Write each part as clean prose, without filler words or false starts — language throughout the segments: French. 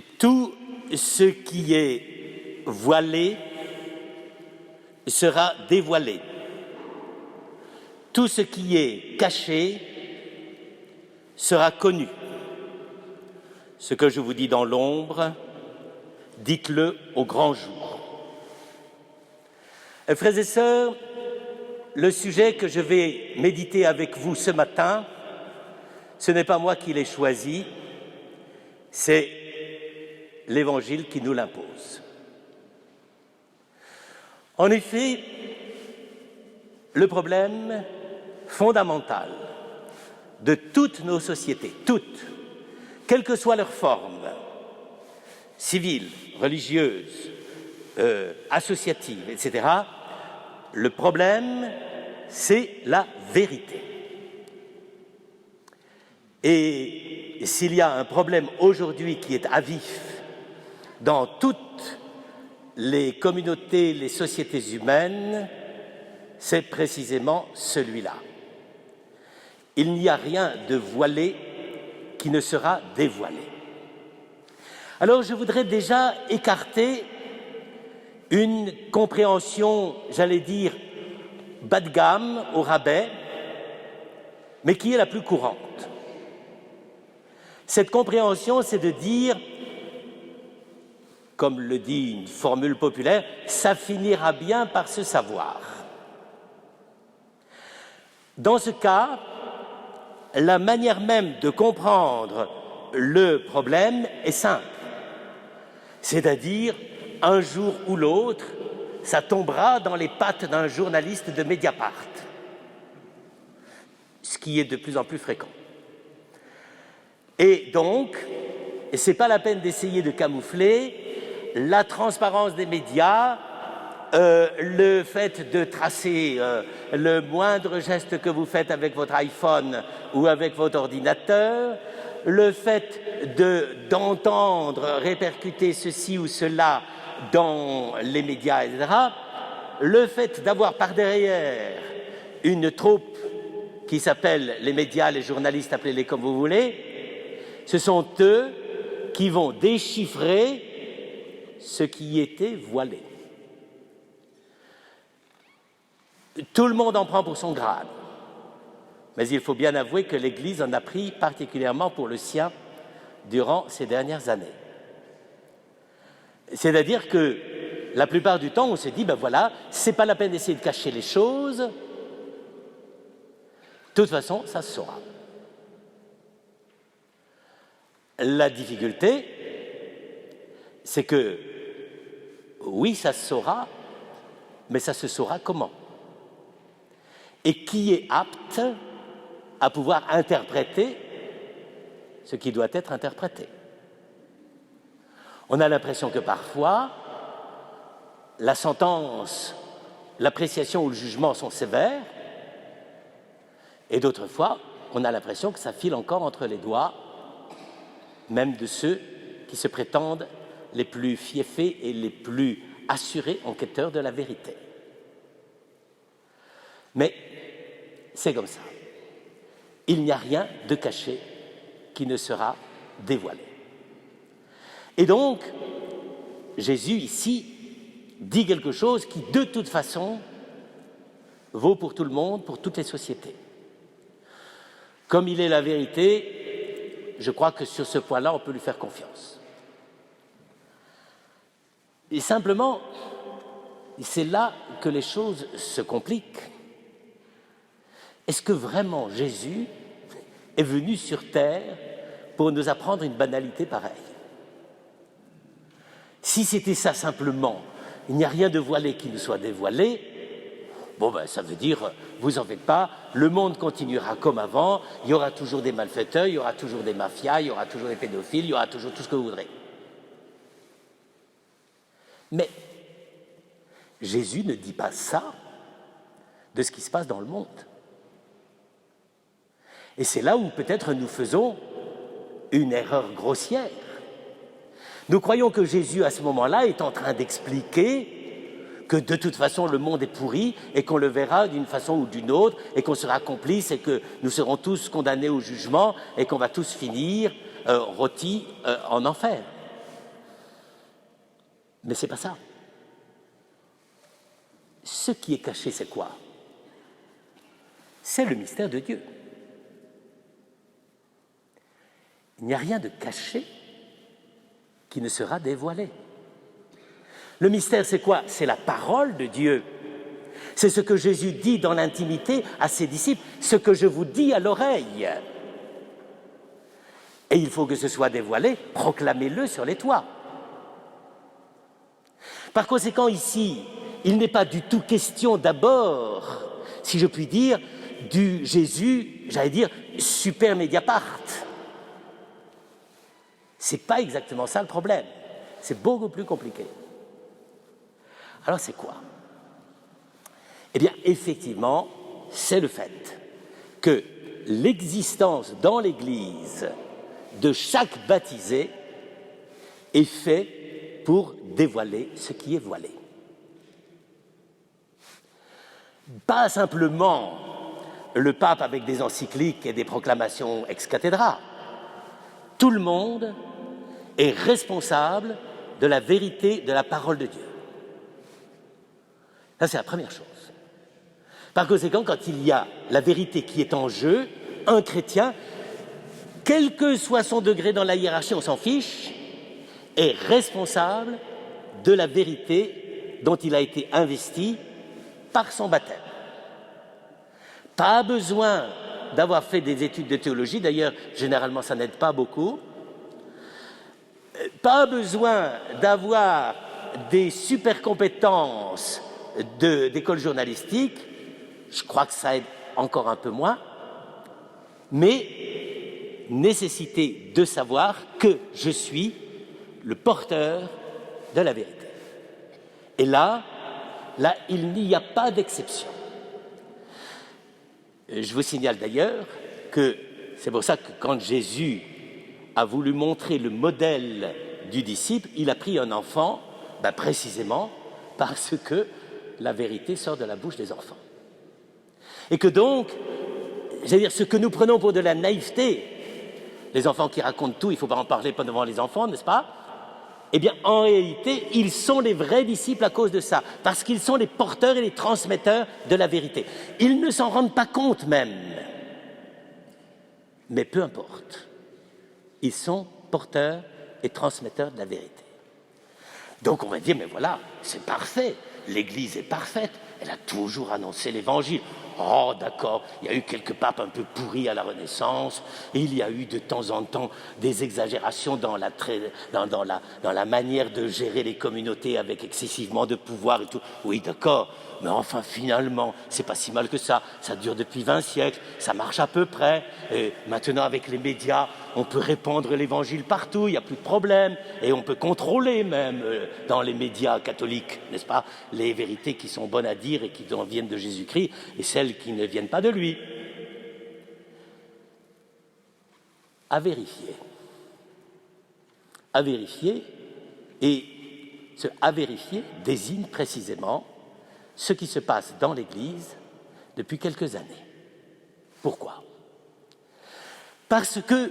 tout ce qui est voilé sera dévoilé. Tout ce qui est caché sera connu. Ce que je vous dis dans l'ombre, dites-le au grand jour. Frères et sœurs, le sujet que je vais méditer avec vous ce matin, ce n'est pas moi qui l'ai choisi, c'est l'Évangile qui nous l'impose. En effet, le problème fondamental de toutes nos sociétés, toutes, quelle que soit leur forme, civile, religieuse, associative, etc., le problème, c'est la vérité. Et s'il y a un problème aujourd'hui qui est à vif dans toutes les communautés, les sociétés humaines, c'est précisément celui-là. Il n'y a rien de voilé qui ne sera dévoilé. Alors je voudrais déjà écarter une compréhension, j'allais dire, bas de gamme, au rabais, mais qui est la plus courante. Cette compréhension, c'est de dire, comme le dit une formule populaire, ça finira bien par se savoir. Dans ce cas, la manière même de comprendre le problème est simple. C'est-à-dire, un jour ou l'autre, ça tombera dans les pattes d'un journaliste de Mediapart, ce qui est de plus en plus fréquent. Et donc, ce n'est pas la peine d'essayer de camoufler la transparence des médias, le fait de tracer le moindre geste que vous faites avec votre iPhone ou avec votre ordinateur, le fait d'entendre répercuter ceci ou cela dans les médias, etc., le fait d'avoir par derrière une troupe qui s'appelle les médias, les journalistes, appelez-les comme vous voulez, ce sont eux qui vont déchiffrer ce qui était voilé. Tout le monde en prend pour son grade, mais il faut bien avouer que l'Église en a pris particulièrement pour le sien durant ces dernières années. C'est-à-dire que la plupart du temps, on se dit, ben voilà, c'est pas la peine d'essayer de cacher les choses, de toute façon, ça se saura. La difficulté, c'est que, oui, ça se saura, mais ça se saura comment? Et qui est apte à pouvoir interpréter ce qui doit être interprété? On a l'impression que parfois, la sentence, l'appréciation ou le jugement sont sévères, et d'autres fois, on a l'impression que ça file encore entre les doigts, même de ceux qui se prétendent les plus fiefés et les plus assurés enquêteurs de la vérité. Mais c'est comme ça. Il n'y a rien de caché qui ne sera dévoilé. Et donc, Jésus ici dit quelque chose qui, de toute façon, vaut pour tout le monde, pour toutes les sociétés. Comme il est la vérité, je crois que sur ce point-là, on peut lui faire confiance. Et simplement, c'est là que les choses se compliquent. Est-ce que vraiment Jésus est venu sur terre pour nous apprendre une banalité pareille? Si c'était ça simplement, il n'y a rien de voilé qui nous soit dévoilé, bon ben ça veut dire, vous en faites pas, le monde continuera comme avant, il y aura toujours des malfaiteurs, il y aura toujours des mafias, il y aura toujours des pédophiles, il y aura toujours tout ce que vous voudrez. Mais Jésus ne dit pas ça de ce qui se passe dans le monde. Et c'est là où peut-être nous faisons une erreur grossière. Nous croyons que Jésus, à ce moment-là, est en train d'expliquer que de toute façon le monde est pourri et qu'on le verra d'une façon ou d'une autre et qu'on sera complice et que nous serons tous condamnés au jugement et qu'on va tous finir rôtis en enfer. Mais ce n'est pas ça. Ce qui est caché, c'est quoi? C'est le mystère de Dieu. Il n'y a rien de caché qui ne sera dévoilé. Le mystère, c'est quoi? C'est la parole de Dieu. C'est ce que Jésus dit dans l'intimité à ses disciples, ce que je vous dis à l'oreille. Et il faut que ce soit dévoilé, proclamez-le sur les toits. Par conséquent, ici, il n'est pas du tout question d'abord, si je puis dire, du Jésus, j'allais dire, super Mediapart. Ce n'est pas exactement ça le problème. C'est beaucoup plus compliqué. Alors c'est quoi? Eh bien, effectivement, c'est le fait que l'existence dans l'Église de chaque baptisé est fait pour dévoiler ce qui est voilé. Pas simplement le pape avec des encycliques et des proclamations ex cathedra. Tout le monde est responsable de la vérité de la parole de Dieu. Ça, c'est la première chose. Par conséquent, quand il y a la vérité qui est en jeu, un chrétien, quel que soit son degré dans la hiérarchie, on s'en fiche, est responsable de la vérité dont il a été investi par son baptême. Pas besoin d'avoir fait des études de théologie, d'ailleurs, généralement, ça n'aide pas beaucoup. Pas besoin d'avoir des super compétences d'école journalistique, je crois que ça aide encore un peu moins, mais nécessité de savoir que je suis le porteur de la vérité. Et là, il n'y a pas d'exception. Je vous signale d'ailleurs que c'est pour ça que quand Jésus a voulu montrer le modèle du disciple, il a pris un enfant, précisément parce que la vérité sort de la bouche des enfants. Et que donc, c'est-à-dire ce que nous prenons pour de la naïveté, les enfants qui racontent tout, il ne faut pas en parler devant les enfants, n'est-ce pas? Eh bien, en réalité, ils sont les vrais disciples à cause de ça, parce qu'ils sont les porteurs et les transmetteurs de la vérité. Ils ne s'en rendent pas compte même, mais peu importe. Ils sont porteurs et transmetteurs de la vérité. Donc on va dire, mais voilà, c'est parfait, l'Église est parfaite, elle a toujours annoncé l'Évangile. Oh d'accord, il y a eu quelques papes un peu pourris à la Renaissance, et il y a eu de temps en temps des exagérations dans la manière de gérer les communautés avec excessivement de pouvoir et tout. Oui d'accord, mais enfin finalement, c'est pas si mal que ça dure depuis 20 siècles, ça marche à peu près, et maintenant avec les médias, on peut répandre l'Évangile partout, il n'y a plus de problème, et on peut contrôler même dans les médias catholiques, n'est-ce pas, les vérités qui sont bonnes à dire et qui viennent de Jésus-Christ, et celles qui ne viennent pas de lui. À vérifier. À vérifier, et ce « à vérifier » désigne précisément ce qui se passe dans l'Église depuis quelques années. Pourquoi? Parce que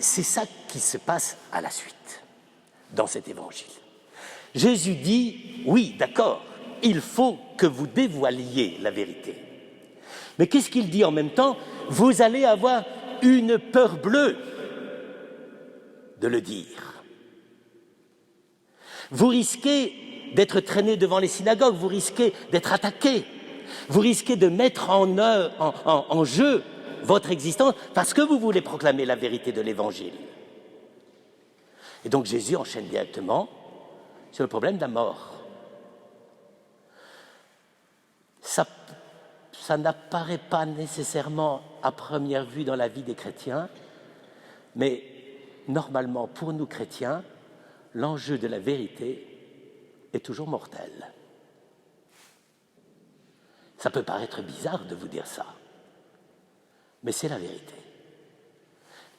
c'est ça qui se passe à la suite dans cet évangile. Jésus dit, oui, d'accord, il faut que vous dévoiliez la vérité. Mais qu'est-ce qu'il dit en même temps? Vous allez avoir une peur bleue de le dire. Vous risquez d'être traîné devant les synagogues, vous risquez d'être attaqué, vous risquez de mettre en jeu votre existence parce que vous voulez proclamer la vérité de l'Évangile. Et donc Jésus enchaîne directement sur le problème de la mort. Ça n'apparaît pas nécessairement à première vue dans la vie des chrétiens, mais normalement pour nous chrétiens, l'enjeu de la vérité est toujours mortel. Ça peut paraître bizarre de vous dire ça, mais c'est la vérité.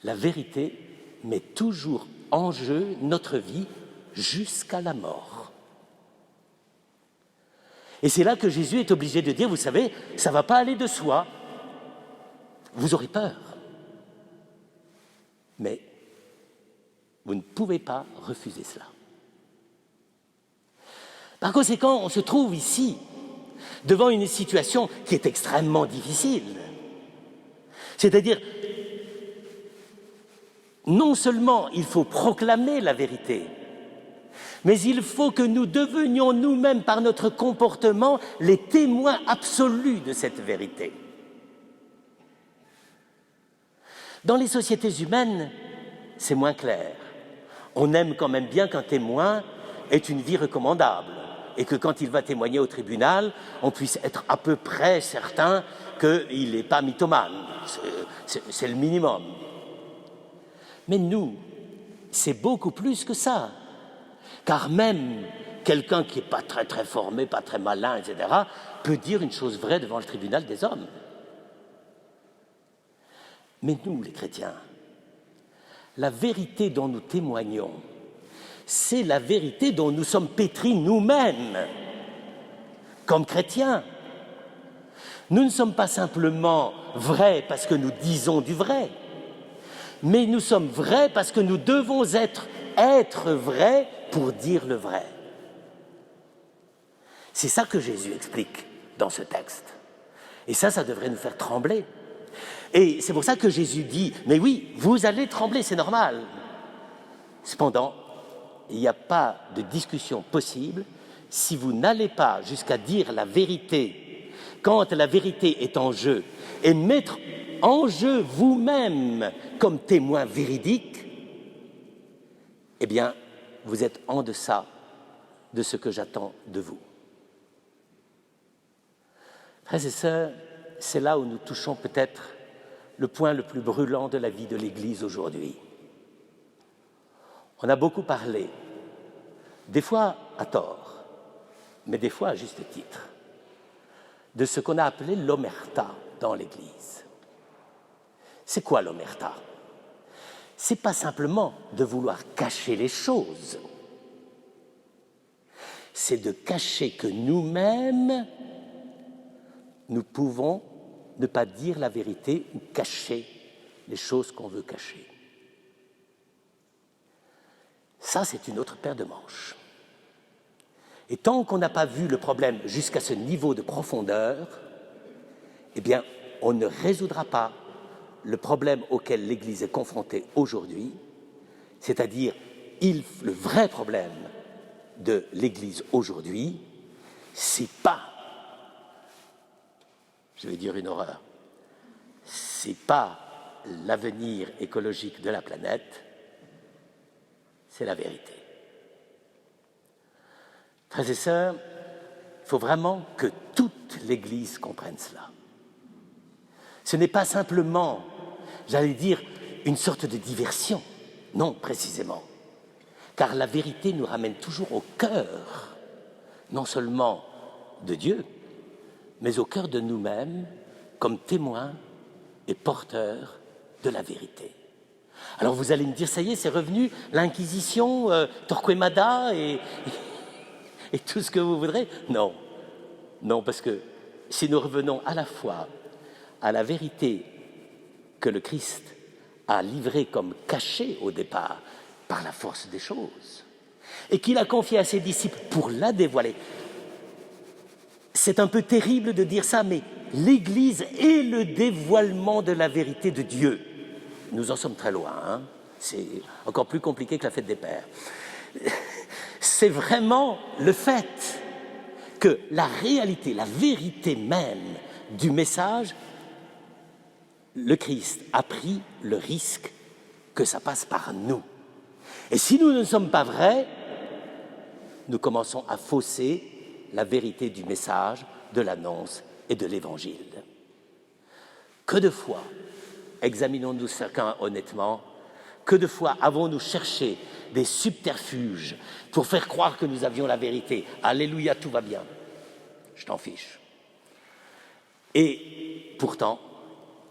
La vérité met toujours en jeu notre vie jusqu'à la mort. Et c'est là que Jésus est obligé de dire, vous savez, ça ne va pas aller de soi. Vous aurez peur. Mais vous ne pouvez pas refuser cela. Par conséquent, on se trouve ici devant une situation qui est extrêmement difficile. C'est-à-dire, non seulement il faut proclamer la vérité, mais il faut que nous devenions nous-mêmes, par notre comportement, les témoins absolus de cette vérité. Dans les sociétés humaines, c'est moins clair. On aime quand même bien qu'un témoin ait une vie recommandable et que quand il va témoigner au tribunal, on puisse être à peu près certain qu'il n'est pas mythomane. C'est le minimum. Mais nous, c'est beaucoup plus que ça. Car même quelqu'un qui n'est pas très formé, pas très malin, etc., peut dire une chose vraie devant le tribunal des hommes. Mais nous, les chrétiens, la vérité dont nous témoignons, c'est la vérité dont nous sommes pétris nous-mêmes, comme chrétiens. Nous ne sommes pas simplement vrais parce que nous disons du vrai, mais nous sommes vrais parce que nous devons être vrais pour dire le vrai. C'est ça que Jésus explique dans ce texte. Et ça devrait nous faire trembler. Et c'est pour ça que Jésus dit, mais oui, vous allez trembler, c'est normal. Cependant, il n'y a pas de discussion possible si vous n'allez pas jusqu'à dire la vérité quand la vérité est en jeu et mettre en jeu vous-même comme témoin véridique, eh bien, vous êtes en deçà de ce que j'attends de vous. Frères et sœurs, c'est là où nous touchons peut-être le point le plus brûlant de la vie de l'Église aujourd'hui. On a beaucoup parlé, des fois à tort, mais des fois à juste titre, de ce qu'on a appelé l'omerta dans l'Église. C'est quoi l'omerta? C'est pas simplement de vouloir cacher les choses, c'est de cacher que nous-mêmes, nous pouvons ne pas dire la vérité ou cacher les choses qu'on veut cacher. Ça, c'est une autre paire de manches. Et tant qu'on n'a pas vu le problème jusqu'à ce niveau de profondeur, eh bien, on ne résoudra pas le problème auquel l'Église est confrontée aujourd'hui, c'est-à-dire le vrai problème de l'Église aujourd'hui, c'est pas, je vais dire une horreur, c'est pas l'avenir écologique de la planète, c'est la vérité. Frères et sœurs, il faut vraiment que toute l'Église comprenne cela. Ce n'est pas simplement, j'allais dire, une sorte de diversion, non, précisément, car la vérité nous ramène toujours au cœur, non seulement de Dieu, mais au cœur de nous-mêmes, comme témoins et porteurs de la vérité. Alors vous allez me dire, ça y est, c'est revenu, l'Inquisition, Torquemada et tout ce que vous voudrez. Non, non, parce que si nous revenons à la fois à la vérité que le Christ a livrée comme cachée au départ par la force des choses, et qu'il a confiée à ses disciples pour la dévoiler. C'est un peu terrible de dire ça, mais l'Église est le dévoilement de la vérité de Dieu. Nous en sommes très loin, hein. C'est encore plus compliqué que la fête des pères. C'est vraiment le fait que la réalité, la vérité même du message, le Christ a pris le risque que ça passe par nous. Et si nous ne sommes pas vrais, nous commençons à fausser la vérité du message, de l'annonce et de l'Évangile. Que de fois examinons-nous chacun honnêtement, que de fois avons-nous cherché des subterfuges pour faire croire que nous avions la vérité. Alléluia, tout va bien. Je t'en fiche. Et pourtant,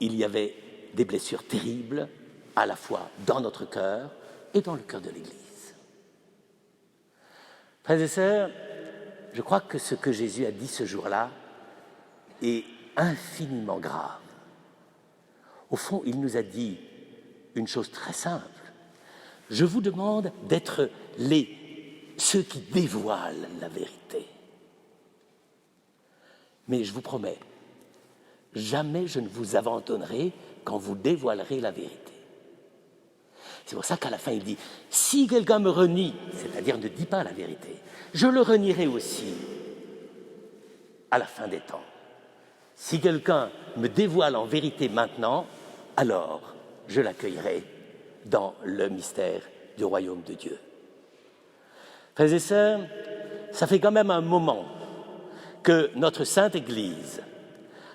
il y avait des blessures terribles, à la fois dans notre cœur et dans le cœur de l'Église. Frères et sœurs, je crois que ce que Jésus a dit ce jour-là est infiniment grave. Au fond, il nous a dit une chose très simple. Je vous demande d'être les ceux qui dévoilent la vérité. Mais je vous promets, jamais je ne vous abandonnerai quand vous dévoilerez la vérité. C'est pour ça qu'à la fin, il dit, si quelqu'un me renie, c'est-à-dire ne dit pas la vérité, je le renierai aussi à la fin des temps. Si quelqu'un me dévoile en vérité maintenant, alors je l'accueillerai dans le mystère du royaume de Dieu. Frères et sœurs, ça fait quand même un moment que notre Sainte Église,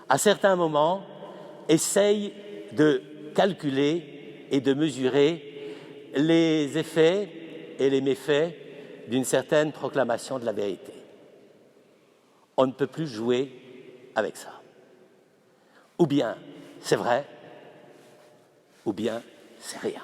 à certains moments, essaye de calculer et de mesurer les effets et les méfaits d'une certaine proclamation de la vérité. On ne peut plus jouer avec ça. Ou bien c'est vrai, ou bien c'est rien.